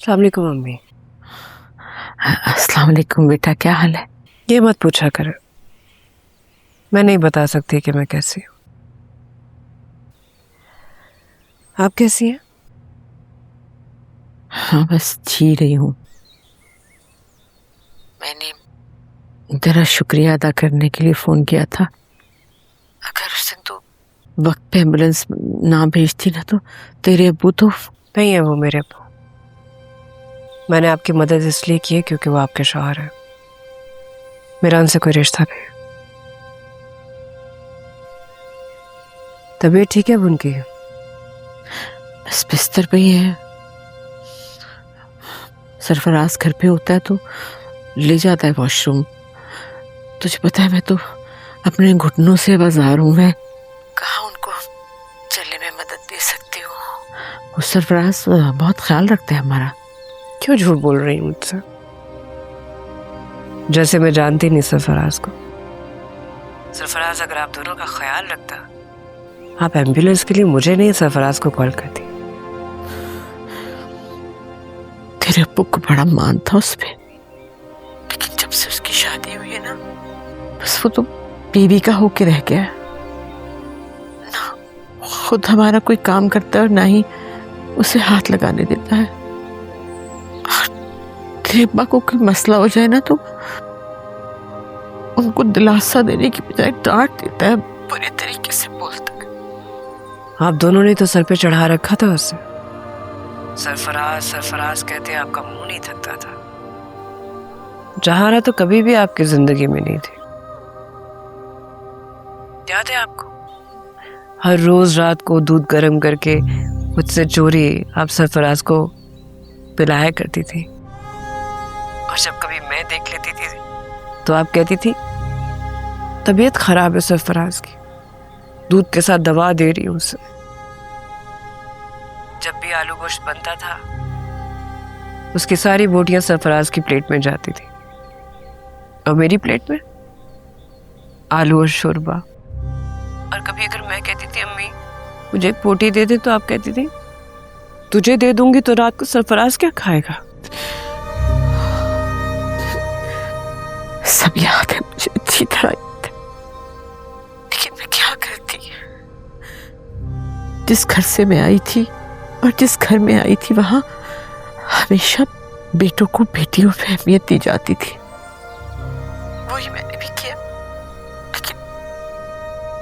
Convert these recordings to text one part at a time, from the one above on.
अस्सलाम वालेकुम मम्मी। अस्सलाम वालेकुम बेटा, क्या हाल है? ये मत पूछा कर, मैं नहीं बता सकती कि मैं कैसी हूँ। आप कैसी हैं? हाँ, बस जी रही हूँ। मैंने तेरा शुक्रिया अदा करने के लिए फ़ोन किया था। अगर उस दिन तू वक्त पे एम्बुलेंस ना भेजती ना तो तेरे अब्बू तो नहीं है वो मेरे अब्बू। मैंने आपकी मदद इसलिए की है क्योंकि वो आपके शौहर है, मेरा उनसे कोई रिश्ता नहीं है। तबीयत ठीक है अब उनकी? बस बिस्तर पे ही है। सरफराज घर पे होता है तो ले जाता है वॉशरूम। तुझे पता है मैं तो अपने घुटनों से बाजार हूँ। मैं कहाँ उनको चलने में मदद दे सकती हूँ। वो सरफराज बहुत ख्याल रखता है हमारा। क्यों झूठ बोल रही हूँ मुझसे? जैसे मैं जानती नहीं सरफराज को। सरफराज अगर आप दोनों का ख्याल रखता, आप एम्बुलेंस के लिए मुझे नहीं सरफराज को कॉल करती। तेरे अब्बू को बड़ा मान था उस पे, लेकिन जब से उसकी शादी हुई है ना, बस वो तो बीवी का होके रह गया है ना। खुद हमारा कोई काम करता है और ना ही उसे हाथ लगाने देता है। तेरे अब्बा को कोई मसला हो जाए ना तो उनको दिलासा देने की बजाय डांट देता है, बुरे तरीके से बोलता है। आप दोनों ने तो सर पे चढ़ा रखा था उसे। सरफराज सरफराज कहते आपका मुंह नहीं थकता था। जहारा तो कभी भी आपकी जिंदगी में नहीं थी, याद है आपको? हर रोज रात को दूध गर्म करके मुझसे चोरी आप सरफराज को पिलाया करती थी। और जब कभी मैं देख लेती थी तो आप कहती थी तबीयत खराब है सरफराज की, दूध के साथ दवा दे रही हूं उसे। जब भी आलू गोश्त बनता था उसकी सारी बोटियां सरफराज की प्लेट में जाती थी और मेरी प्लेट में आलू और शोरबा। और कभी अगर मैं कहती थी अम्मी मुझे एक बोटी दे दे, तो आप कहती थी तुझे दे दूंगी तो रात को सरफराज क्या खाएगा? सब याद है मुझे, अच्छी तरह याद है। लेकिन मैं क्या करती? जिस घर से मैं आई थी और जिस घर में आई थी वहां हमेशा बेटों को बेटियों पे अहमियत दी जाती थी। वही मैंने भी किया। लेकिन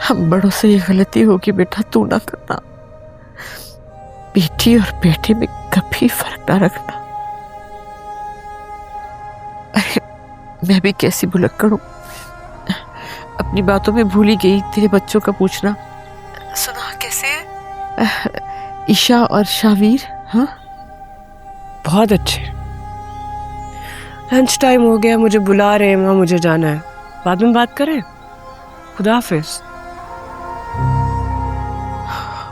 हम बड़ों से ये गलती होगी बेटा, तू ना करना। बेटी और बेटे में कभी फर्क ना रखना। अरे मैं भी कैसी भुलक्कड़ हूँ, अपनी बातों में भूल ही गई तेरे बच्चों का पूछना। सुना कैसे है ईशा और शावीर? हाँ बहुत अच्छे। लंच टाइम हो गया, मुझे बुला रहे हैं, वहां मुझे जाना है। बाद में बात करें। खुदा हाफिज।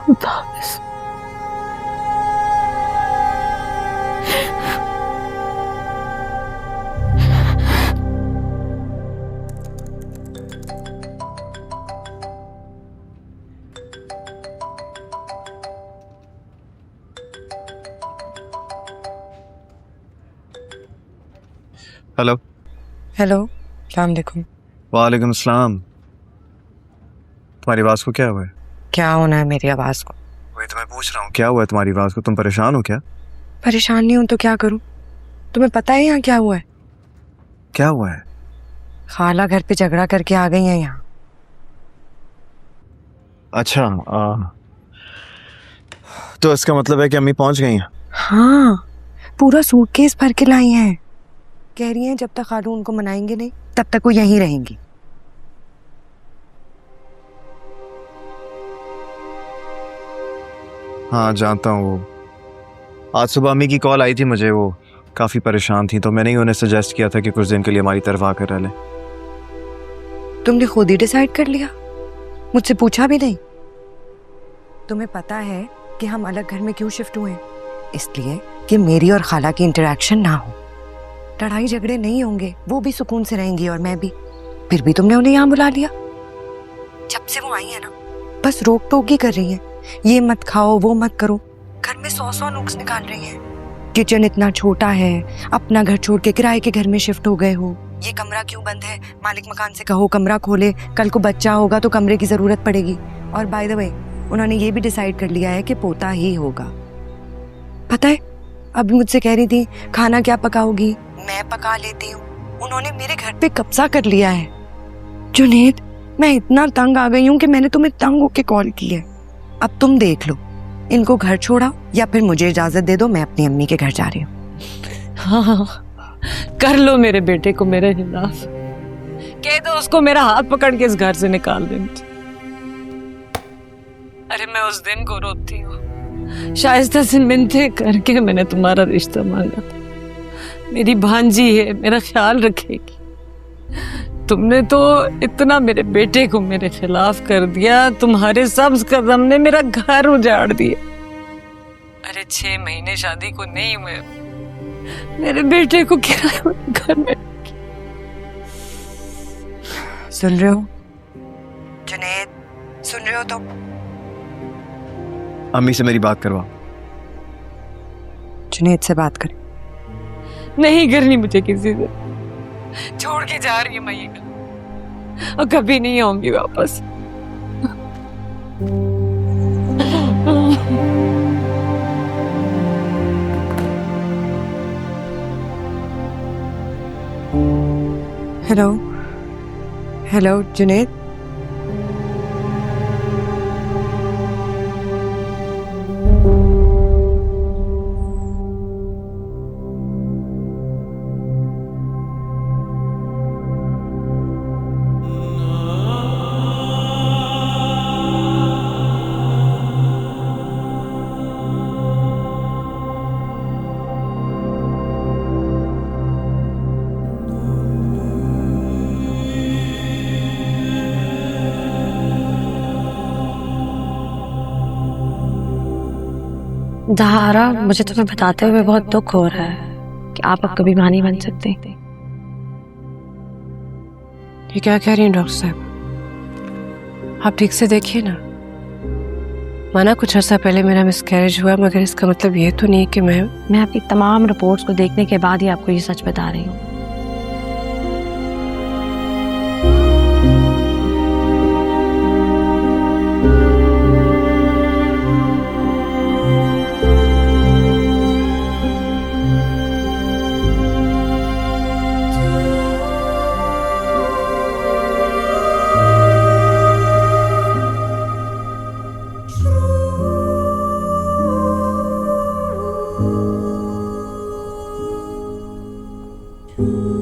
खुदा हाफिज। हेलो। हेलो, अस्सलाम वालेकुम। वालेकुम सलाम। तुम्हारी आवाज़ को क्या हुआ है? क्या होना है मेरी आवाज को? वही तो मैं पूछ रहा हूँ, क्या हुआ है तुम्हारी आवाज़ को? तुम परेशान हो क्या? परेशान नहीं हूं तो क्या करूं? तुम्हें पता है यहाँ क्या हुआ है? क्या हुआ है? खाला घर पे झगड़ा करके आ गई है यहाँ। अच्छा, तो इसका मतलब है कि अम्मी पहुंच गई हैं? हाँ, पूरा सूटकेस भर के लाई हैं। कह रही हैं जब तक खालू उनको मनाएंगे नहीं तब तक वो यहीं रहेंगी। हाँ जानता हूँ। वो आज सुबह अम्मी की कॉल आई थी मुझे, वो काफ़ी परेशान थी, तो मैंने ही उन्हें सजेस्ट किया था कि कुछ दिन के लिए हमारी तरफ आकर रह लें। तुमने खुद ही डिसाइड कर लिया, मुझसे पूछा भी नहीं? तुम्हें पता है कि हम अलग घर में क्यों शिफ्ट हुए? इसलिए कि मेरी और खाला की इंटरेक्शन ना हो, लड़ाई झगड़े नहीं होंगे, वो भी सुकून से रहेंगी और मैं भी। फिर भी तुमने उन्हें यहाँ बुला लिया। जब से वो आई है ना बस रोक टोक ही कर रही है, ये मत खाओ वो मत करो, घर में 100 नुक्स निकाल रही है। किचन इतना छोटा है, अपना घर छोड़ के किराए के घर में शिफ्ट हो गए हो। ये कमरा क्यों बंद है? मालिक मकान से कहो कमरा खोले, कल को बच्चा होगा तो कमरे की जरूरत पड़ेगी। और बाय द वे उन्होंने ये भी डिसाइड कर लिया है कि पोता ही होगा। पता है, अभी मुझसे कह रही थी खाना क्या पकाओगी, मैं पका लेती हूँ। उन्होंने मेरे घर पे कब्जा कर लिया है। जुनेद, मैं इतना तंग आ गई हूँ कि मैंने तुम्हें तंग होके कॉल की है। अब तुम देख लो, इनको घर छोड़ाओ या फिर मुझे इजाजत दे दो, मैं अपनी अम्मी के घर जा रही हूँ। हाँ, कर लो मेरे बेटे को मेरे खिलाफ। कह दो उसको मेरा हाथ पकड़ के इस घर से निकाल दे। अरे मैं उस दिन को रोती हूँ, शाइस्ता से मिन्नतें करके मैंने तुम्हारा रिश्ता मांगा था। मेरी भांजी है, मेरा ख्याल रखेगी। तुमने तो इतना मेरे बेटे को मेरे खिलाफ कर दिया। तुम्हारे सब्ज कदम ने मेरा घर उजाड़ दिया। अरे 6 महीने शादी को नहीं हुए, मेरे बेटे को किराए वाले घर में। सुन रहे हो जुनेद, सुन रहे हो तुम? अम्मी से मेरी बात करवा। जुनेद से बात कर। नहीं करनी मुझे किसी से। छोड़ के जा रही हूँ मैं ये घर, और कभी नहीं आऊंगी वापस। हेलो हेलो जुनेद, ज़हारा, मुझे तुम्हें बताते हुए बहुत दुख हो रहा है कि आप अब कभी मां नहीं बन सकते। ये क्या कह रही हैं डॉक्टर साहब? आप ठीक से देखिए ना। माना कुछ अर्सा पहले मेरा मिसकैरेज हुआ, मगर इसका मतलब ये तो नहीं कि मैं आपकी तमाम रिपोर्ट्स को देखने के बाद ही आपको ये सच बता रही हूँ। you